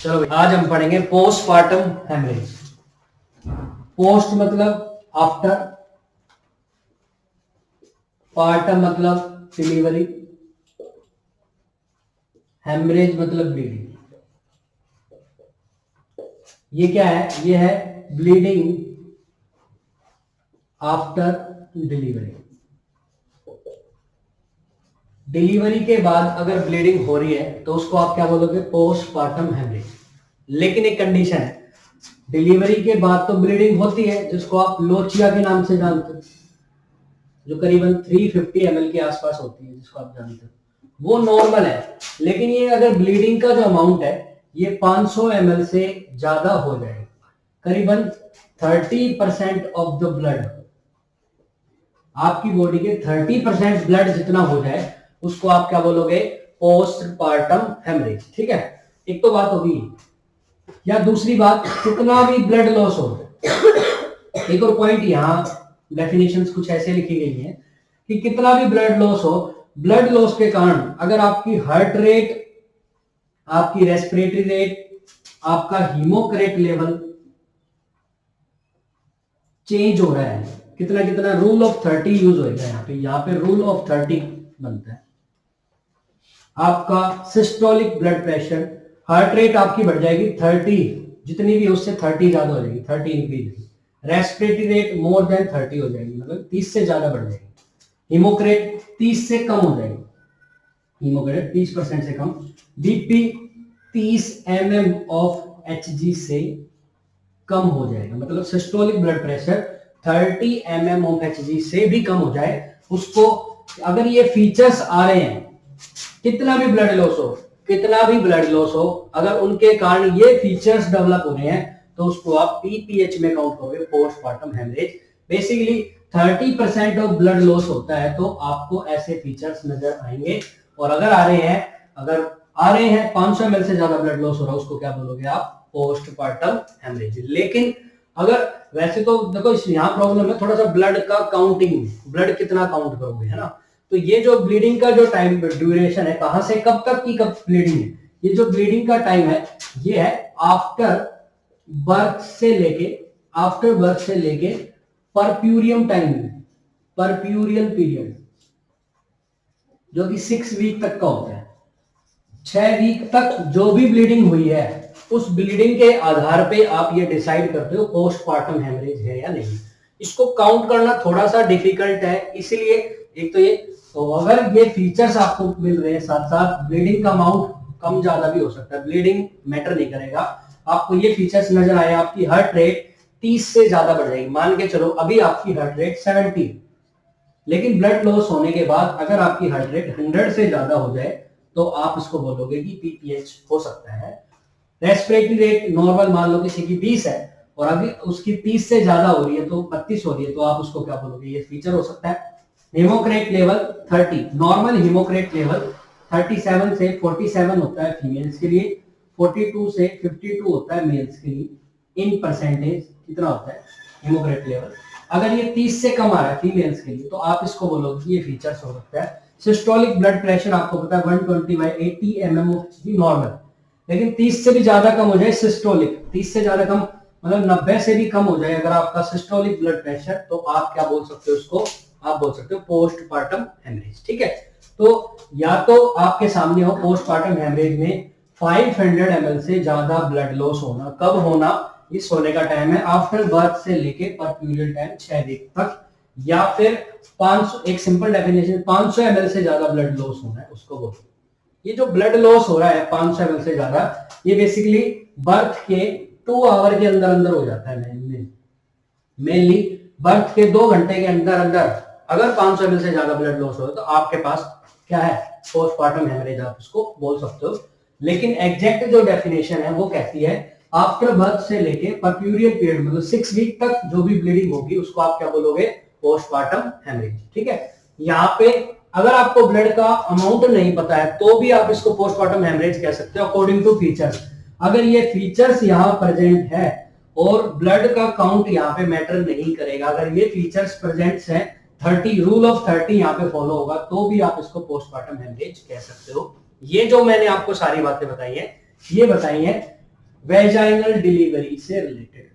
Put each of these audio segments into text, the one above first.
चलो भाई, आज हम पढ़ेंगे पोस्टपार्टम हेमरेज। पोस्ट मतलब आफ्टर, पार्टम मतलब डिलीवरी, हेमरेज मतलब ब्लीडिंग। ये क्या है? ये है ब्लीडिंग आफ्टर डिलीवरी। डिलीवरी के बाद अगर ब्लीडिंग हो रही है तो उसको आप क्या बोलोगे? Postpartum haemorrhage. लेकिन एक कंडीशन है, डिलीवरी के बाद तो ब्लीडिंग होती है जिसको आप लोचिया के नाम से जानते हो, जो करीबन 350 ml के आसपास होती है, जिसको आप जानते हो, वो नॉर्मल है। लेकिन ये अगर ब्लीडिंग का जो अमाउंट है ये 500 ml से ज्यादा हो जाए, करीबन 30% ऑफ द ब्लड, आपकी बॉडी के 30% ब्लड जितना हो जाए उसको आप क्या बोलोगे? Postpartum haemorrhage. ठीक है, एक तो बात होगी। या दूसरी बात, कितना भी ब्लड लॉस हो, एक और पॉइंट यहाँ डेफिनेशंस कुछ ऐसे लिखी गई हैं कि कितना भी ब्लड लॉस हो, ब्लड लॉस के कारण अगर आपकी हार्ट रेट, आपकी रेस्पिरेटरी रेट, आपका हीमोक्रेट लेवल चेंज हो रहा है, कितना कितना, रूल ऑफ 30 यूज होगा यहाँ पे रूल ऑफ 30 बनता है। आपका systolic blood pressure, heart rate आपकी बढ़ जाएगी 30, जितनी भी उससे 30 ज्यादा हो जाएगी, 30 increase. Respiratory rate more than 30 हो जाएगी, मतलब 30 से ज्यादा बढ़ जाएगी। हीमोक्रेट 30 से कम हो जाएगी, हीमोक्रेट 30% से कम। बीपी 30 mm ऑफ Hg से कम हो जाएगा, मतलब systolic blood pressure 30 mm of Hg से भी कम हो जाए उसको। अगर ये फीचर्स आ रहे हैं, कितना भी ब्लड लॉस हो, कितना भी ब्लड लॉस हो, अगर उनके कारण ये फीचर्स डेवलप हो रहे हैं तो उसको आप पीपीएच में काउंट करोगे, postpartum haemorrhage. Basically 30% of blood loss होता है तो आपको ऐसे फीचर्स नजर आएंगे। और अगर आ रहे हैं 500 ml से ज्यादा ब्लड लॉस हो रहा है, उसको क्या बोलोगे आप? Postpartum haemorrhage. लेकिन अगर वैसे तो देखो, यहाँ प्रॉब्लम है थोड़ा सा ब्लड का काउंटिंग, ब्लड कितना काउंट करोगे, है ना। तो ये जो ब्लीडिंग का जो टाइम ड्यूरेशन है, कहां से कब तक की कब ब्लीडिंग है, ये जो ब्लीडिंग का टाइम है ये है आफ्टर बर्थ से लेके परप्यूरियम टाइम, परप्यूरियल पीरियड, जो कि 6 वीक तक का होता है। 6 वीक तक जो भी ब्लीडिंग हुई है, उस ब्लीडिंग के आधार पे आप ये डिसाइड करते हो पोस्टपार्टम हेमरेज है या नहीं। इसको काउंट करना थोड़ा सा डिफिकल्ट है, इसलिए एक तो ये, तो अगर ये फीचर्स आपको मिल रहे हैं, साथ साथ ब्लीडिंग का अमाउंट कम ज्यादा भी हो सकता है, ब्लीडिंग मैटर नहीं करेगा। आपको ये फीचर्स नजर आए, आपकी हार्ट रेट 30 से ज्यादा बढ़ जाएगी। मान के चलो अभी आपकी हार्ट रेट 70, लेकिन ब्लड लॉस होने के बाद अगर आपकी हार्ट रेट 100 से ज्यादा हो जाए तो आप इसको बोलोगे कि पीपीएच हो सकता है। रेस्पिरेटरी रेट नॉर्मल मान लो किसी की 20 है और अभी उसकी 30 से ज्यादा हो रही है, तो 32 हो रही है, तो आप उसको क्या बोलोगे? ये फीचर हो सकता है। हीमोक्रेट लेवल 30, नॉर्मल हीमोक्रेट लेवल 37 से 47 होता है फीमेल्स के लिए, 42 से 52 होता है मेल्स के लिए। इन परसेंटेज कितना होता है हीमोक्रेट लेवल? अगर ये 30 से कम आ रहा है फीमेल्स के लिए तो आप इसको बोलोगे कि ये फीचर्स हो सकता है। सिस्टोलिक ब्लड प्रेशर आपको पता है 120/80 mm नॉर्मल, लेकिन 30 से भी ज्यादा कम हो जाए सिस्टोलिक, 30 से ज्यादा कम मतलब 90 से भी कम हो जाए अगर आपका सिस्टोलिक ब्लड प्रेशर, तो आप क्या बोल सकते हो उसको? आप बोल सकते हो पोस्टपार्टम हेमरेज। ठीक है, तो या तो आपके सामने हो पोस्टपार्टम हेमरेज में 500 ml से ज्यादा ब्लड लॉस होना, कब होना? इस होने का टाइम है आफ्टर बर्थ से लेके परप्यूरियल टाइम 6 वीक तक, या फिर 500, एक सिंपल डेफिनेशन, 500 ml से ज्यादा ब्लड लॉस होना है उसको बोलते हैं। ये जो ब्लड लॉस हो रहा है 500 ml से ज्यादा, ये बेसिकली बर्थ के 2 आवर के अंदर अंदर हो जाता है। मेनली बर्थ के 2 घंटे के अंदर अंदर अगर 500 ml से ज्यादा ब्लड लॉस हो तो आपके पास क्या है? पोस्टपार्टम हेमरेज आप उसको बोल सकते हो। लेकिन एग्जैक्ट जो डेफिनेशन है वो कहती है आफ्टर बर्थ से लेके परप्यूरियल पीरियड, मतलब 6 वीक तक जो भी ब्लीडिंग होगी उसको आप क्या बोलोगे? Postpartum haemorrhage. ठीक है, यहाँ पे अगर आपको ब्लड का अमाउंट नहीं पता है तो भी आप इसको पोस्टपार्टम हेमरेज कह सकते हो अकॉर्डिंग टू फीचर्स। अगर ये फीचर्स यहाँ प्रेजेंट है और ब्लड का काउंट यहाँ पे मैटर नहीं करेगा, अगर ये फीचर्स प्रेजेंट है, 30 रूल ऑफ 30 यहाँ पे फॉलो होगा, तो भी आप इसको पोस्टपार्टम हेमरेज कह सकते हो। ये जो मैंने आपको सारी बातें बताई है, ये बताई है वेजाइनल डिलीवरी से रिलेटेड।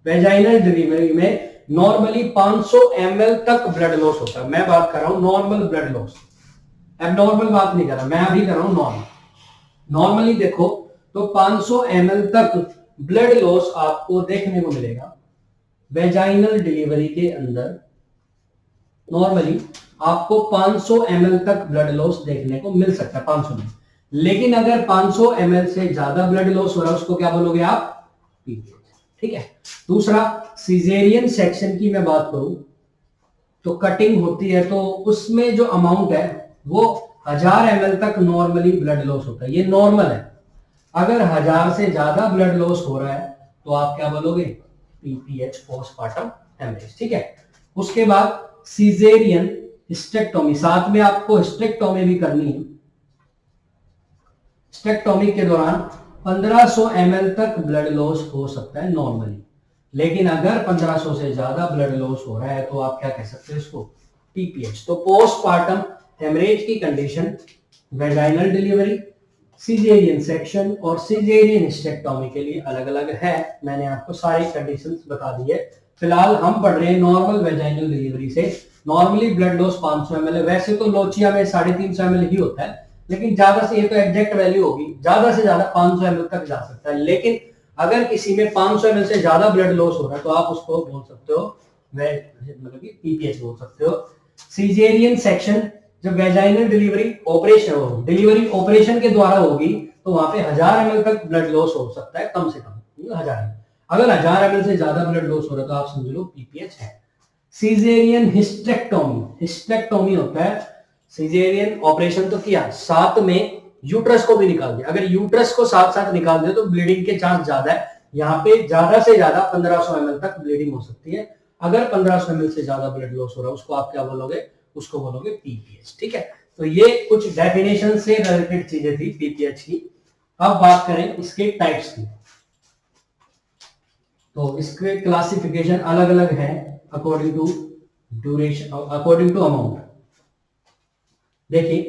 वेजाइनल डिलीवरी में नॉर्मली 500 ml तक ब्लड लॉस होता है। मैं बात कर रहा हूं नॉर्मल ब्लड लॉस, एबनॉर्मल बात नहीं कर रहा, मैं अभी कर रहा हूं नॉर्मल। नॉर्मली देखो तो 500 ml तक ब्लड लॉस आपको देखने को मिलेगा वेजाइनल डिलीवरी के अंदर। नॉर्मली आपको 500 ml तक ब्लड लॉस देखने को मिल सकता है, 500 ml। लेकिन अगर 500 ml से ज्यादा ब्लड लॉस हो रहा है उसको क्या बोलोगे आप? पीपीएच। ठीक है। दूसरा, सीजेरियन सेक्शन की मैं बात करूं तो कटिंग होती है तो उसमें जो अमाउंट है वो 1000 ml तक नॉर्मली ब्लड लॉस होता है, ये नॉर्मल है। अगर 1000 से ज्यादा ब्लड लॉस हो रहा है तो आप क्या बोलोगे? PPH, postmortem haemorrhage. ठीक है। उसके बाद सीजेरियन हिस्टेक्टोमी, साथ में आपको हिस्टेक्टोमी भी करनी है। हिस्टेक्टोमी के दौरान 1500 ml तक ब्लड लॉस हो सकता है नॉर्मली, लेकिन अगर 1500 से ज्यादा ब्लड लॉस हो रहा है तो आप क्या कह सकते हो इसको? पीपीएच। तो पोस्टमार्टम हेमरेज की condition vaginal delivery, caesarean section और सीजेरियन हिस्टेक्टोमी के लिए अलग अलग है। मैंने आपको सारी कंडीशंस बता दी है। फिलहाल हम पढ़ रहे हैं नॉर्मल वेजाइनल डिलीवरी से। नॉर्मली ब्लड लॉस 500 ml है, वैसे तो लोचिया में 350 ml ही होता है, लेकिन ज्यादा से, ये तो एग्जैक्ट वैल्यू होगी, ज्यादा से ज्यादा 500 ml तक जा सकता है। लेकिन अगर किसी में 500 ml से ज्यादा ब्लड लॉस हो रहा है तो आप उसको बोल सकते हो मतलब कि पीपीएच बोल सकते हो। सीजेरियन सेक्शन, जब vaginal delivery operation, delivery operation के द्वारा होगी तो वहां पे 1000 ml तक ब्लड लॉस हो सकता है, कम से कम 1000 ml। अगर 1000 ml से ज्यादा ब्लड लॉस हो रहा है तो आप समझ लो पीपीएच है। सीजेरियन हिस्टेक्टोमी, हिस्टेक्टोमी होता है, सीजेरियन ऑपरेशन तो किया, साथ में यूट्रस को भी निकाल दिया। अगर यूट्रस को साथ साथ निकाल दिया तो ब्लीडिंग के चांस ज्यादा है। यहाँ पे ज्यादा से ज्यादा 1500 ml तक ब्लीडिंग हो सकती है। अगर 1500 ml से ज्यादा ब्लड लॉस हो रहा है उसको आप क्या बोलोगे? उसको बोलोगे पीपीएच। ठीक है। तो ये कुछ डेफिनेशन से रिलेटेड चीजें थी पीपीएच की। अब बात करें इसके टाइप्स की, तो इसके क्लासिफिकेशन अलग अलग है according to duration, according to amount. देखिए,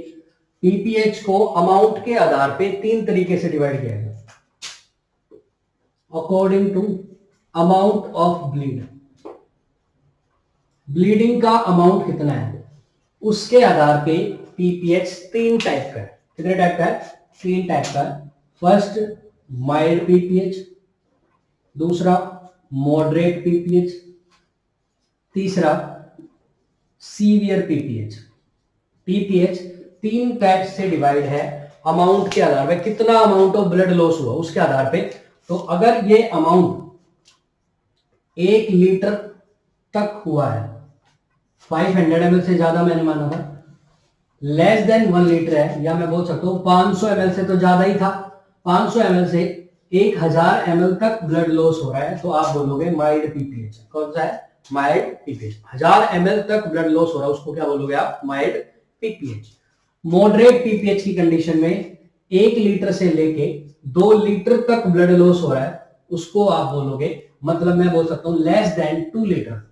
पीपीएच को अमाउंट के आधार पे 3 तरीके से डिवाइड किया गया। According to amount of bleed, bleeding का अमाउंट कितना है उसके आधार पे पीपीएच 3 टाइप का है। कितने टाइप का है? 3 टाइप का है। फर्स्ट, माइल्ड पीपीएच, दूसरा मॉडरेट पीपीएच, तीसरा सीवियर पीपीएच। पीपीएच 3 टाइप से डिवाइड है अमाउंट के आधार पे, कितना अमाउंट ऑफ ब्लड लॉस हुआ उसके आधार पे। तो अगर ये अमाउंट 1 लीटर तक हुआ है, 500 ml से ज्यादा मैंने माना था, लेस देन 1 लीटर है, या मैं बोल सकता हूं 500 ml से तो ज्यादा ही था, 500 ml से 1000 ml तक ब्लड लॉस हो रहा है तो आप बोलोगे माइल्ड पीपीएच। कौन सा है? Mild PPH. 1000 ml तक ब्लड लॉस हो रहा है उसको क्या बोलोगे आप? Mild PPH. मॉडरेट पीपीएच की कंडीशन में 1 लीटर से लेके 2 लीटर तक ब्लड लॉस हो रहा है उसको आप बोलोगे, मतलब मैं बोल सकता हूं less than 2 litre,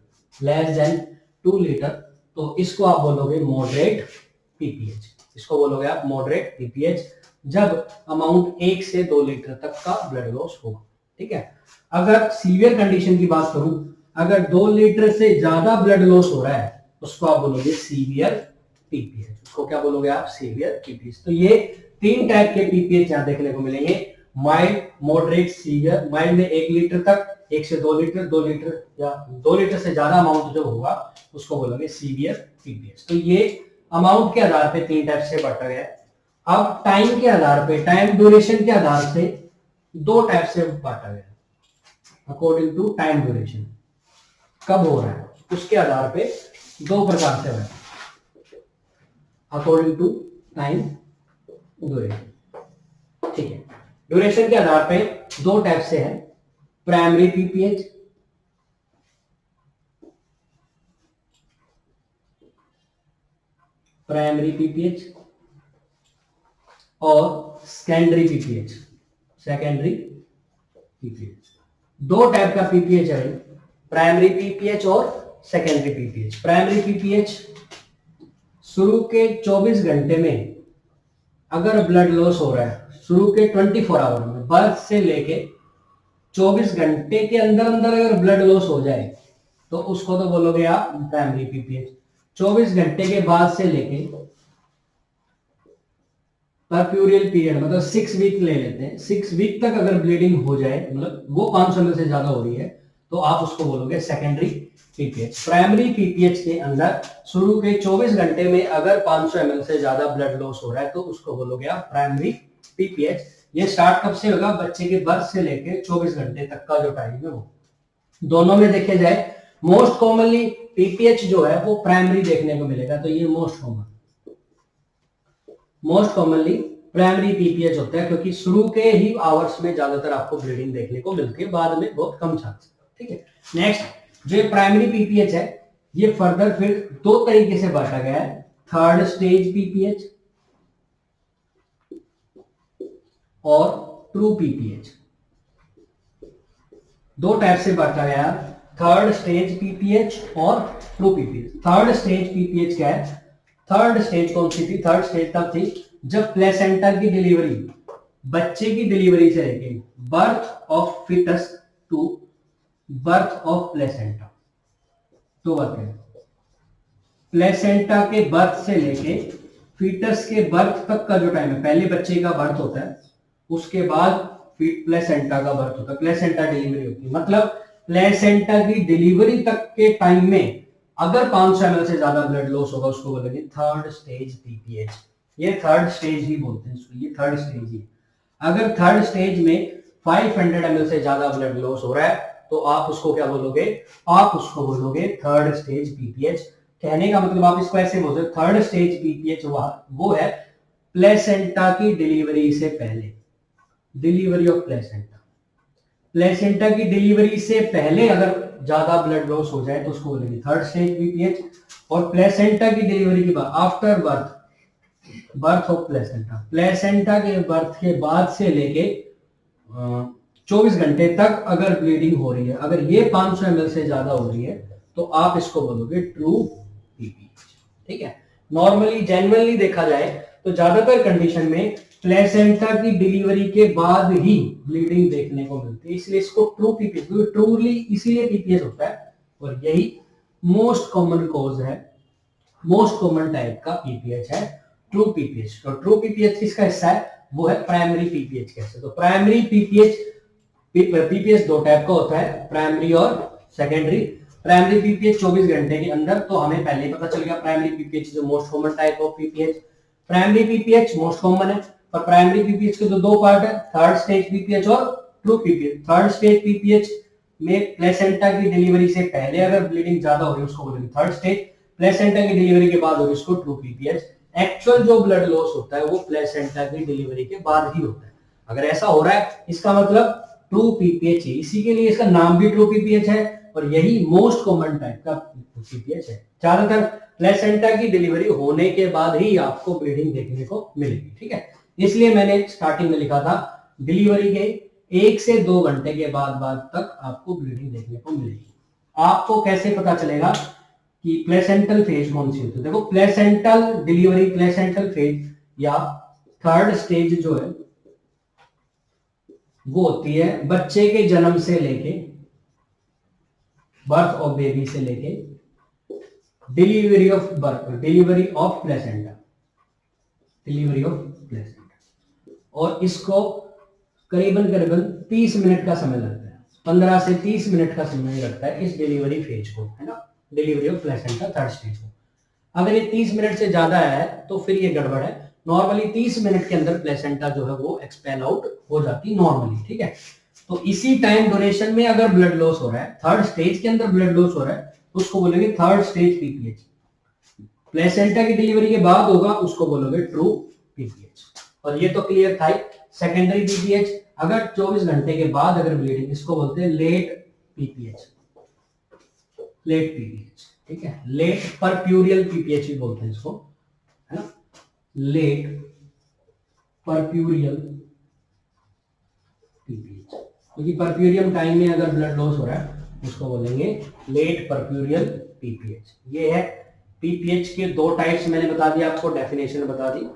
less than 2 litre, तो इसको आप बोलोगे मॉडरेट पीपीएच। इसको बोलोगे आप मॉडरेट पीपीएच जब अमाउंट 1 से 2 लीटर तक का ब्लड लॉस होगा। ठीक है। अगर सीवियर कंडीशन की बात करूं, अगर 2 लीटर से ज्यादा ब्लड लॉस हो रहा है उसको आप बोलोगे सीवियर पीपीएच। उसको क्या बोलोगे आप? Severe PPH. तो ये 3 टाइप के पीपीएच यहां देखने को मिलेंगे, माइल्ड, मॉडरेट, सीवियर। माइल्ड में 1 लीटर तक, 1 से 2 लीटर, 2 लीटर या 2 लीटर से ज्यादा अमाउंट जो होगा उसको बोलोगे सीवियर पीपीएच। तो ये अमाउंट के आधार पे 3 टाइप से बांटा गया है। अब टाइम के आधार पे, टाइम ड्यूरेशन के आधार से 2 टाइप से बांटा गया है। अकॉर्डिंग टू टाइम ड्यूरेशन, कब हो रहा है उसके आधार पे 2 प्रकार से है। According to time duration. ठीक है। ड्यूरेशन के आधार पे 2 टाइप से है, प्राइमरी पीपीएच, प्राइमरी पीपीएच और secondary PPH, secondary PPH. 2 type का पीपीएच है, प्राइमरी पीपीएच और सेकेंडरी पीपीएच। प्राइमरी पीपीएच शुरू के 24 घंटे में अगर ब्लड लॉस हो रहा है, शुरू के 24 आवर में, बर्थ से लेके 24 घंटे के अंदर अंदर अगर ब्लड लॉस हो जाए तो उसको तो बोलोगे आप प्राइमरी पीपीएच। 24 घंटे के बाद से लेके परप्यूरियल पीरियड मतलब 6 वीक ले लेते हैं, 6 वीक तक अगर ब्लीडिंग हो जाए, मतलब वो 500 ml से ज्यादा हो रही है, तो आप उसको बोलोगे सेकेंडरी पीपीएच। प्राइमरी पीपीएच के अंदर शुरू के 24 घंटे में अगर 500 ml से ज्यादा ब्लड लॉस हो रहा है तो उसको बोलोगे आप प्राइमरी पीपीएच। ये स्टार्ट कब से होगा? बच्चे के बर्थ से लेके 24 घंटे तक का जो टाइम है वो। दोनों में देखे जाए मोस्ट कॉमनली पीपीएच जो है वो प्राइमरी देखने को मिलेगा, तो ये मोस्ट कॉमनली प्राइमरी पीपीएच होता है, क्योंकि शुरू के ही आवर्स में ज्यादातर आपको ब्लीडिंग देखने को मिलती है, बाद में बहुत कम चांस। ठीक है, नेक्स्ट जो प्राइमरी पीपीएच है ये फर्दर फिर दो तरीके से बांटा गया है, थर्ड स्टेज पीपीएच और ट्रू पीपीएच। दो टाइप से बांटा गया, थर्ड स्टेज पीपीएच और true PPH. Third stage PPH क्या है? थर्ड स्टेज कौन सी थी? थर्ड स्टेज तब थी जब प्लेसेंटा की डिलीवरी, बच्चे की डिलीवरी से लेके birth of fetus to birth of placenta, तो बात है प्लेसेंटा के बर्थ से लेके फीटस के बर्थ तक का जो टाइम है, पहले बच्चे का बर्थ होता है, उसके बाद प्लेसेंटा का बर्थ होता है, प्लेसेंटा डिलीवरी होती है। मतलब प्लेसेंटा की डिलीवरी तक के टाइम में अगर 500 ml से ज्यादा ब्लड लॉस होगा उसको बोलेंगे थर्ड स्टेज पीपीएच। ये थर्ड स्टेज ही बोलते हैं इसको, ये थर्ड स्टेज ही। अगर थर्ड स्टेज में 500 ml से ज्यादा ब्लड लॉस हो रहा है तो आप उसको क्या बोलोगे? आप उसको बोलोगे थर्ड स्टेज पीपीएच। कहने का मतलब आप इसको ऐसे बोलते हो, थर्ड स्टेज पीपीएच वो है प्लेसेंटा की डिलीवरी से पहले, डिलीवरी ऑफ प्लेसेंटा। प्लेसेंटा की डिलीवरी से पहले अगर ज्यादा ब्लड लॉस हो जाए तो उसको बोलेंगे थर्ड स्टेज पीपीएच। और प्लेसेंटा की डिलीवरी के बाद, after birth of placenta, placenta के बर्थ के बाद से लेके 24 घंटे तक अगर ब्लीडिंग हो रही है, अगर ये 500 ml से ज्यादा हो रही है तो आप इसको बोलोगे ट्रू पीपीएच। ठीक है, नॉर्मली जेन्युइनली देखा जाए तो ज्यादातर कंडीशन में प्लेसेंटा की डिलीवरी के बाद ही ब्लीडिंग देखने को मिलती है, इसलिए इसको ट्रू पीपीएच, ट्रूली इसीलिए पीपीएच होता है। और यही मोस्ट कॉमन कॉज है, मोस्ट कॉमन टाइप का पीपीएच है ट्रू पीपीएच। तो ट्रू पीपीएच किसका हिस्सा है? वो है प्राइमरी पीपीएच। कैसे? तो प्राइमरी पीपीएच दो टाइप का होता है, प्राइमरी और सेकेंडरी। प्राइमरी पीपीएच 24 घंटे के अंदर, तो हमें पहले ही पता चल गया प्राइमरी पीपीएच जो most common type of PPH. Primary PPH most common है, पर प्राइमरी पीपीएच के तो दो पार्ट है, थर्ड स्टेज पीपीएच और true PPH. Third stage PPH में प्लेसेंटा की डिलीवरी से पहले अगर ब्लीडिंग ज्यादा हो रही है उसको बोलेंगे थर्ड स्टेज, प्लेसेंटा की डिलीवरी के बाद हो रही है उसको ट्रू पीपीएच। एक्चुअल जो ब्लड लॉस होता है वो प्लेसेंटा की डिलीवरी के बाद ही होता है। अगर ऐसा हो रहा है इसका मतलब ट्रू पीपीएच है, इसी के लिए इसका नाम भी ट्रू पीपीएच है और यही मोस्ट कॉमन टाइप का पीपीएच है। ज्यादातर प्लेसेंटा की डिलीवरी होने के बाद ही आपको ब्लीडिंग देखने को मिलेगी। ठीक है, इसलिए मैंने स्टार्टिंग में लिखा था डिलीवरी के 1 से 2 घंटे के बाद तक आपको ब्लीडिंग देखने को मिलेगी। आपको कैसे पता चलेगा कि प्लेसेंटल फेज कौन सी होती है? देखो, प्लेसेंटल डिलीवरी, प्लेसेंटल फेज या थर्ड स्टेज जो है वो होती है बच्चे के जन्म से लेके, बर्थ ऑफ बेबी से लेके delivery of birth, delivery of placenta, delivery of placenta. और इसको करीबन 30 मिनट का समय लगता है, 15 से 30 मिनट का समय लगता है इस डिलीवरी फेज को, है ना, delivery of placenta third stage को। अगर ये 30 मिनट से ज्यादा है तो फिर ये गड़बड़ है। नॉर्मली 30 मिनट के अंदर प्लेसेंटा जो है वो एक्सपेल आउट हो जाती नॉर्मली। ठीक है, तो इसी टाइम ड्यूरेशन में अगर ब्लड लॉस हो रहा है, थर्ड स्टेज के अंदर ब्लड लॉस हो रहा है, तो उसको बोलेंगे थर्ड स्टेज पीपीएच। प्लेसेंटा की डिलीवरी के बाद होगा उसको बोलोगे ट्रू पीपीएच। और ये तो क्लियर था। सेकेंडरी पीपीएच अगर 24 घंटे के बाद अगर ब्लीडिंग, इसको बोलते हैं लेट पीपीएच, लेट पीपीएच। ठीक है, लेट परप्यूरियल पीपीएच भी बोलते हैं इसको, है ना, लेट परप्यूरियल पीपीएच, क्योंकि परप्यूरियम टाइम में अगर ब्लड लॉस हो रहा है उसको बोलेंगे लेट परप्यूरियल पीपीएच। ये है पीपीएच के दो टाइप्स, मैंने बता दिया आपको, डेफिनेशन बता दी।